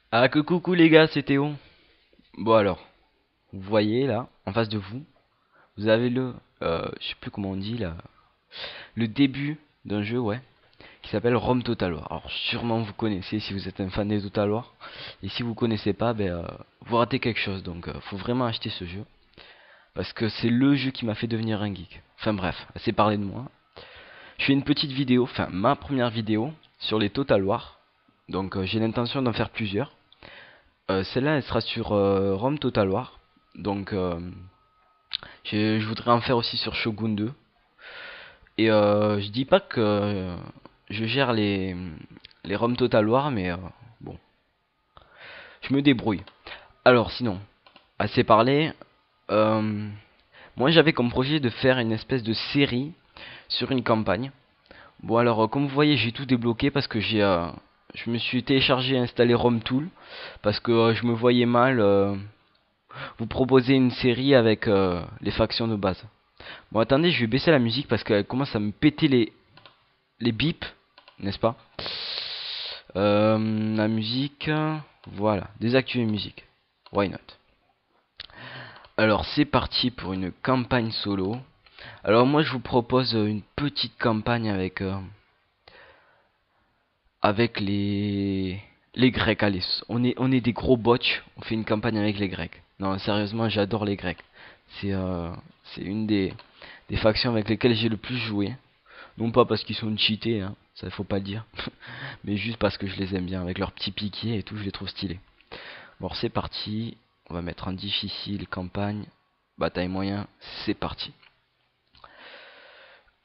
Ah que coucou les gars, c'est Théo. Bon alors, vous voyez là, en face de vous, vous avez je sais plus comment on dit là, le début d'un jeu, ouais, qui s'appelle Rome Total War. Alors sûrement vous connaissez si vous êtes un fan des Total War, et si vous connaissez pas, vous ratez quelque chose. Donc faut vraiment acheter ce jeu, parce que c'est le jeu qui m'a fait devenir un geek. Enfin bref, assez parlé de moi. Je fais une petite vidéo, enfin ma première vidéo sur les Total War. Donc j'ai l'intention d'en faire plusieurs. Celle-là, elle sera sur Rome Total War. Donc, je voudrais en faire aussi sur Shogun 2. Et je dis pas que je gère les Rome Total War, mais bon, je me débrouille. Alors, sinon, assez parlé. euh, Moi, j'avais comme projet de faire une espèce de série sur une campagne. Bon, alors, comme vous voyez, j'ai tout débloqué parce que je me suis téléchargé et installé RomTool parce que je me voyais mal vous proposer une série avec les factions de base. Bon, attendez, je vais baisser la musique parce qu'elle commence à me péter les bips, n'est-ce pas? La musique, voilà, désactiver musique. Why not? Alors, c'est parti pour une campagne solo. Alors, moi, je vous propose une petite campagne avec les Grecs. Allez, on est des gros botch. On fait une campagne avec les Grecs. Non, sérieusement, j'adore les Grecs. C'est euh, c'est une des factions avec lesquelles j'ai le plus joué. Non pas parce qu'ils sont cheatés, hein, ça faut pas le dire, mais juste parce que je les aime bien, avec leurs petits piquets et tout, je les trouve stylés. Bon, c'est parti, on va mettre en difficile, campagne, bataille moyen, c'est parti.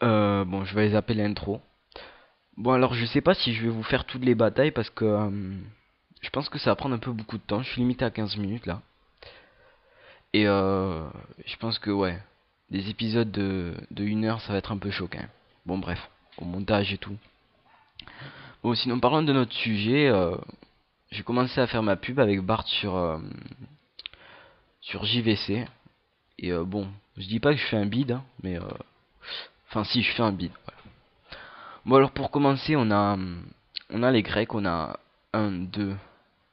Bon, je vais les appeler l'intro. Bon, alors je sais pas si je vais vous faire toutes les batailles parce que je pense que ça va prendre un peu beaucoup de temps, je suis limité à 15 minutes là. Et je pense que ouais, des épisodes de 1 heure ça va être un peu chaud quand même. Bon, bref, au montage et tout. Bon, sinon parlons de notre sujet. J'ai commencé à faire ma pub avec Bart sur JVC. Et bon, je dis pas que je fais un bid, hein, mais enfin si, je fais un bid. Voilà. Bon alors pour commencer, on a les Grecs, on a un 2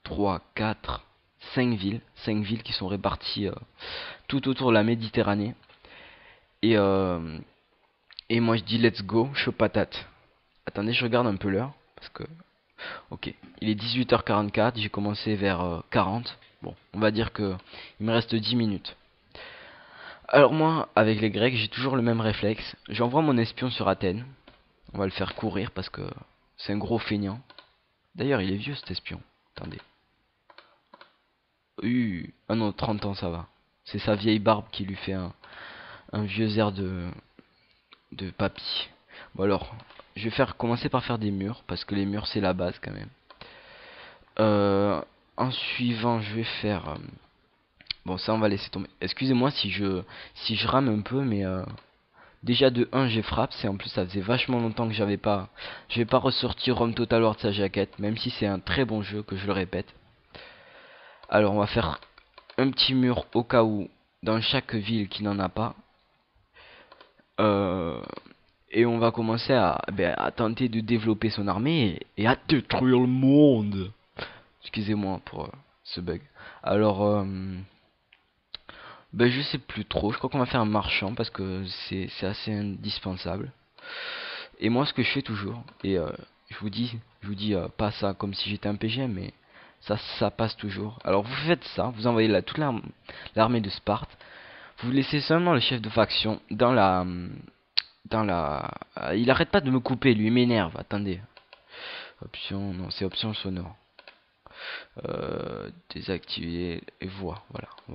3 4 5 villes qui sont réparties tout autour de la Méditerranée. Et, euh, et moi je dis let's go, chaud patate. Attendez, je regarde un peu l'heure, parce que ok, il est 18h44, j'ai commencé vers 40. Bon, on va dire que il me reste 10 minutes. Alors moi, avec les Grecs, j'ai toujours le même réflexe. J'envoie mon espion sur Athènes. On va le faire courir parce que c'est un gros feignant. D'ailleurs, il est vieux cet espion. Attendez. Ah non, 30 ans ça va. C'est sa vieille barbe qui lui fait un vieux air de papy. Bon alors, je vais commencer par faire des murs parce que les murs c'est la base quand même. Euh, En suivant, je vais faire. Bon, ça on va laisser tomber. Excusez-moi si je rame un peu, mais déjà de 1 j'ai frappe. C'est en plus ça faisait vachement longtemps que je vais pas ressortir Rome Total War de sa jaquette, même si c'est un très bon jeu que je le répète. Alors on va faire un petit mur au cas où dans chaque ville qui n'en a pas. Euh, et on va commencer à tenter de développer son armée et à détruire le monde. Excusez-moi pour ce bug. Alors, je sais plus trop. Je crois qu'on va faire un marchand parce que c'est assez indispensable. Et moi, ce que je fais toujours, et je vous dis pas ça comme si j'étais un PGM, mais ça passe toujours. Alors vous faites ça, vous envoyez toute l'armée de Sparte. Vous laissez seulement le chef de faction dans la. Il arrête pas de me couper, lui, il m'énerve. Attendez. Option, non, c'est option sonore. Désactiver et voix. Voilà, on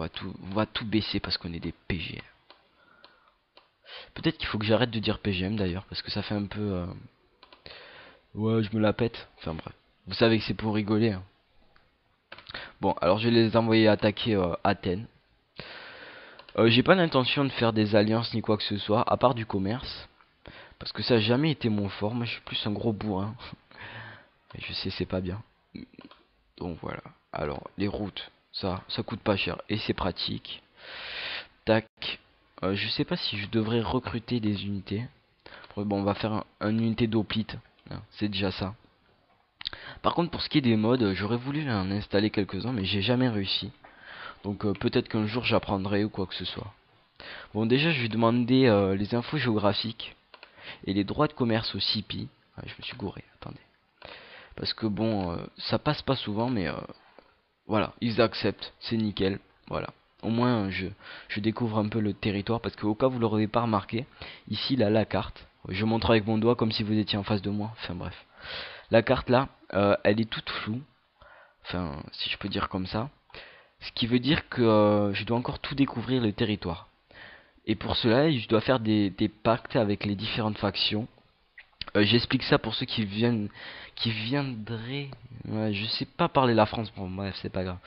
va tout baisser parce qu'on est des PGM. Peut-être qu'il faut que j'arrête de dire PGM d'ailleurs parce que ça fait un peu. Ouais, je me la pète. Enfin bref, vous savez que c'est pour rigoler, hein. Bon, alors je vais les envoyer attaquer Athènes. J'ai pas l'intention de faire des alliances ni quoi que ce soit, à part du commerce. Parce que ça a jamais été mon fort. Moi, je suis plus un gros bourrin. Et je sais, c'est pas bien. Donc voilà. Alors, les routes, ça coûte pas cher. Et c'est pratique. Tac. Je sais pas si je devrais recruter des unités. Bon, on va faire une unité d'hoplite, hein, c'est déjà ça. Par contre, pour ce qui est des mods, j'aurais voulu en installer quelques-uns, mais j'ai jamais réussi. Donc peut-être qu'un jour j'apprendrai ou quoi que ce soit. Bon, déjà, je vais demander les infos géographiques et les droits de commerce au CIPI. Ouais, je me suis gouré, attendez. Parce que bon, ça passe pas souvent, mais voilà, ils acceptent, c'est nickel. Voilà. Au moins, je découvre un peu le territoire, parce qu'au cas où vous l'aurez pas remarqué, ici, là, la carte. Je montre avec mon doigt comme si vous étiez en face de moi. Enfin bref. La carte là, elle est toute floue. Enfin, si je peux dire comme ça. Ce qui veut dire que je dois encore tout découvrir le territoire. Et pour cela, je dois faire des pactes avec les différentes factions. J'explique ça pour ceux qui viendraient. Ouais, je sais pas parler la France. Bon, bref, c'est pas grave.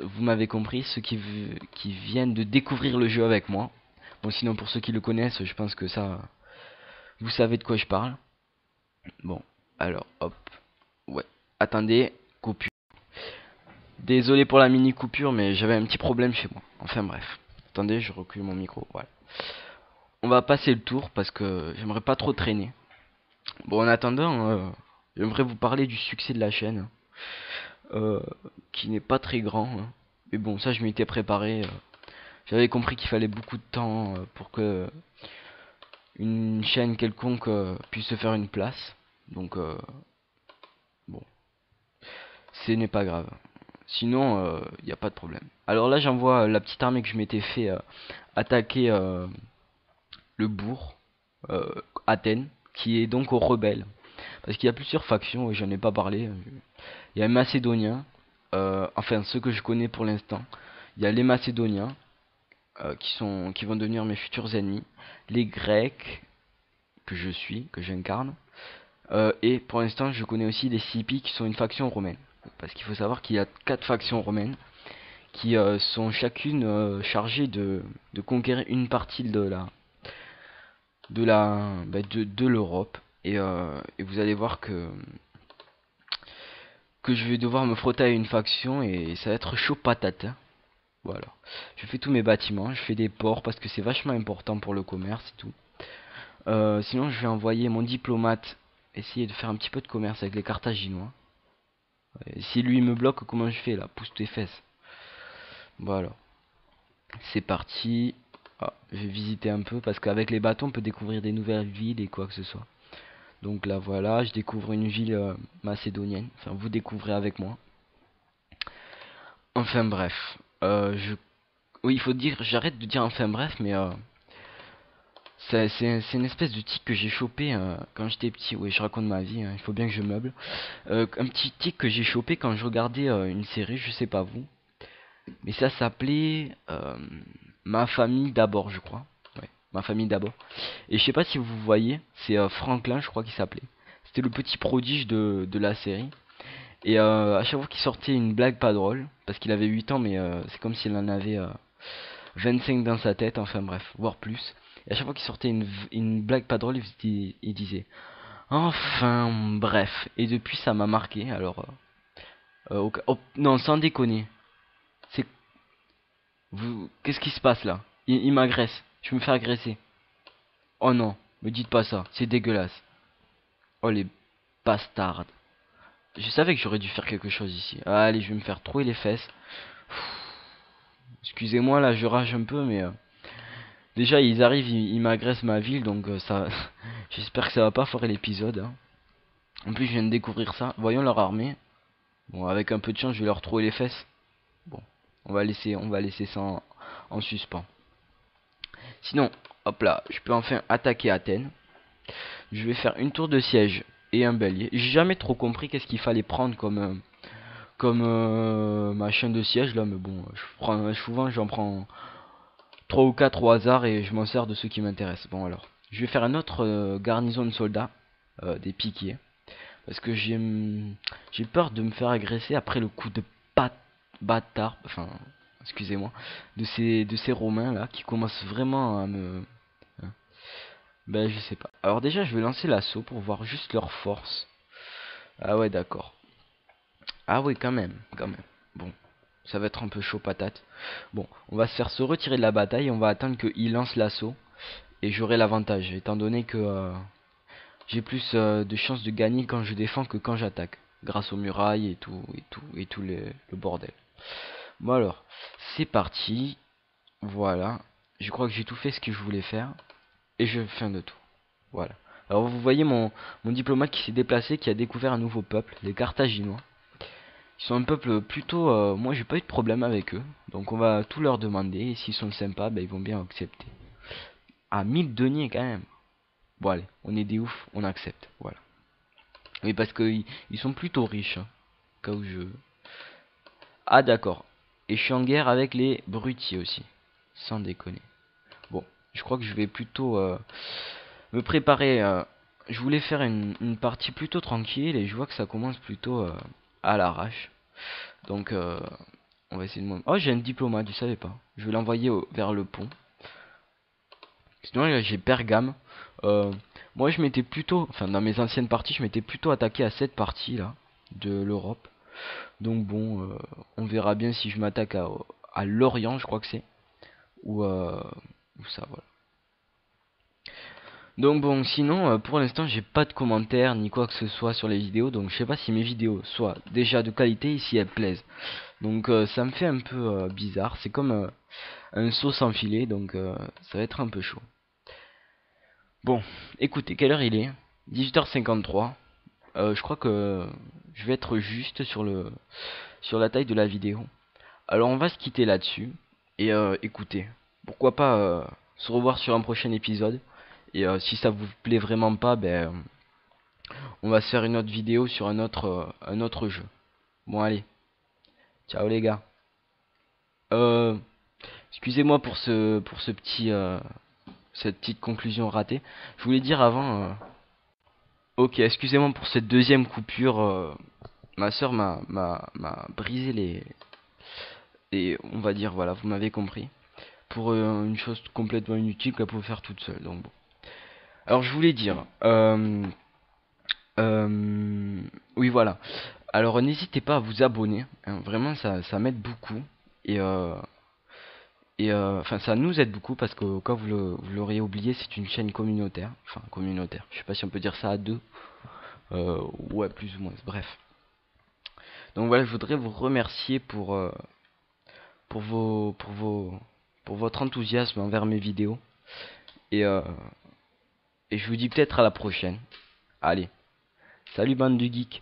Vous m'avez compris, ceux qui viennent de découvrir le jeu avec moi. Bon, sinon pour ceux qui le connaissent, je pense que ça, vous savez de quoi je parle. Bon, alors, hop, ouais. Attendez, coupure. Désolé pour la mini coupure, mais j'avais un petit problème chez moi. Enfin bref. Attendez, je recule mon micro. Voilà. On va passer le tour parce que j'aimerais pas trop traîner. Bon, en attendant, j'aimerais vous parler du succès de la chaîne, euh, qui n'est pas très grand, hein. Mais bon, ça je m'y étais préparé. J'avais compris qu'il fallait beaucoup de temps pour que une chaîne quelconque puisse se faire une place. Donc, bon, ce n'est pas grave. Sinon, il n'y a pas de problème. Alors là, j'envoie la petite armée que je m'étais fait attaquer le bourg, Athènes, qui est donc aux rebelles. Parce qu'il y a plusieurs factions, et j'en ai pas parlé. Il y a les Macédoniens, enfin ceux que je connais pour l'instant. Il y a les Macédoniens, qui vont devenir mes futurs ennemis. Les Grecs, que j'incarne. Et pour l'instant, je connais aussi les Scipies, qui sont une faction romaine. Parce qu'il faut savoir qu'il y a 4 factions romaines qui sont chacune chargées de conquérir une partie de l'Europe. Et vous allez voir que je vais devoir me frotter à une faction et ça va être chaud patate, hein. Voilà. Je fais tous mes bâtiments, je fais des ports parce que c'est vachement important pour le commerce et tout. Sinon, je vais envoyer mon diplomate essayer de faire un petit peu de commerce avec les Carthaginois. Et si lui me bloque, comment je fais là? Pousse tes fesses. Voilà. C'est parti. Ah, je vais visiter un peu parce qu'avec les bâtons, on peut découvrir des nouvelles villes et quoi que ce soit. Donc là, voilà, je découvre une ville macédonienne. Enfin, vous découvrez avec moi. Enfin bref. Oui, il faut dire, j'arrête de dire enfin bref, mais c'est une espèce de tic que j'ai chopé quand j'étais petit. Oui, je raconte ma vie, hein, il faut bien que je meuble. Un petit tic que j'ai chopé quand je regardais une série, je sais pas vous. Mais ça s'appelait Ma famille d'abord, je crois. Ouais, Ma famille d'abord. Et je sais pas si vous voyez, c'est Franklin, je crois qu'il s'appelait. C'était le petit prodige de la série. Et à chaque fois qu'il sortait une blague pas drôle, parce qu'il avait 8 ans, mais c'est comme s'il en avait 25 dans sa tête, enfin bref, voire plus. Et à chaque fois qu'il sortait une blague pas drôle, il disait enfin bref. Et depuis, ça m'a marqué. Alors, non, sans déconner. C'est qu'est-ce qui se passe là? Il m'agresse. Je me fais agresser. Oh non, me dites pas ça. C'est dégueulasse. Oh les bastards. Je savais que j'aurais dû faire quelque chose ici. Allez, je vais me faire trouer les fesses. Excusez-moi, là, je rage un peu, mais déjà, ils arrivent, ils m'agressent ma ville, donc ça... J'espère que ça va pas foirer l'épisode, hein. En plus, je viens de découvrir ça. Voyons leur armée. Bon, avec un peu de chance, je vais leur trouver les fesses. Bon, on va laisser ça en suspens. Sinon, hop là, je peux enfin attaquer Athènes. Je vais faire une tour de siège et un bélier. J'ai jamais trop compris qu'est-ce qu'il fallait prendre comme machin de siège là, mais bon, souvent j'en prends 3 ou 4 au hasard et je m'en sers de ceux qui m'intéressent. Bon alors, je vais faire un autre garnison de soldats, des piquiers, parce que j'ai peur de me faire agresser après le coup de bâtard, enfin, excusez-moi, de ces Romains là qui commencent vraiment à me... hein. Ben je sais pas. Alors déjà je vais lancer l'assaut pour voir juste leur force. Ah ouais d'accord. Ah oui quand même, quand même. Bon, ça va être un peu chaud patate. Bon, on va se faire se retirer de la bataille et on va attendre qu'il lance l'assaut. Et j'aurai l'avantage, étant donné que j'ai plus de chances de gagner quand je défends que quand j'attaque. grâce aux murailles et tout le bordel. Bon alors, c'est parti. Voilà. Je crois que j'ai tout fait ce que je voulais faire. Et je fais un de tout. Voilà. Alors vous voyez mon diplomate qui s'est déplacé, qui a découvert un nouveau peuple, les Carthaginois. Ils sont un peuple plutôt... moi j'ai pas eu de problème avec eux. Donc on va tout leur demander. Et s'ils sont sympas, bah, ils vont bien accepter. Ah, 1000 deniers quand même. Bon allez, on est des oufs, on accepte. Voilà. Oui, parce que ils sont plutôt riches. Hein, cas où je... Ah d'accord. Et je suis en guerre avec les Brutiers aussi. Sans déconner. Bon, je crois que je vais plutôt me préparer. Je voulais faire une partie plutôt tranquille et je vois que ça commence plutôt à l'arrache. Donc on va essayer de... Oh, j'ai un diplomate, je savais pas. Je vais l'envoyer vers le pont. Sinon là, j'ai Pergame. Euh, Moi je m'étais plutôt... Enfin dans mes anciennes parties, je m'étais plutôt attaqué à cette partie là de l'Europe. Donc bon, on verra bien si je m'attaque à l'Orient, je crois que c'est. Ou ça, voilà. Donc bon, sinon, pour l'instant, j'ai pas de commentaires ni quoi que ce soit sur les vidéos. Donc je sais pas si mes vidéos soient déjà de qualité et si elles plaisent. Donc ça me fait un peu bizarre. C'est comme un saut sans filet. Donc ça va être un peu chaud. Bon, écoutez, quelle heure il est? 18h53. Je crois que je vais être juste sur la taille de la vidéo. Alors on va se quitter là-dessus. Et écoutez, pourquoi pas se revoir sur un prochain épisode. Et si ça vous plaît vraiment pas, ben on va se faire une autre vidéo sur un autre jeu. Bon allez, ciao les gars. Euh, Excusez-moi pour ce petit cette petite conclusion ratée. Je voulais dire avant. Ok, excusez-moi pour cette deuxième coupure. Ma soeur m'a brisé les on va dire voilà, vous m'avez compris. Pour une chose complètement inutile qu'elle pouvait faire toute seule. Donc bon. Alors je voulais dire. Euh, oui voilà. Alors n'hésitez pas à vous abonner, hein, vraiment ça m'aide beaucoup et enfin ça nous aide beaucoup parce que quand vous l'auriez oublié, c'est une chaîne communautaire, enfin communautaire. Je sais pas si on peut dire ça à deux, ouais plus ou moins. Bref. Donc voilà, je voudrais vous remercier pour vos pour vos pour votre enthousiasme envers mes vidéos et euh, et je vous dis peut-être à la prochaine. Allez, salut bande de geeks.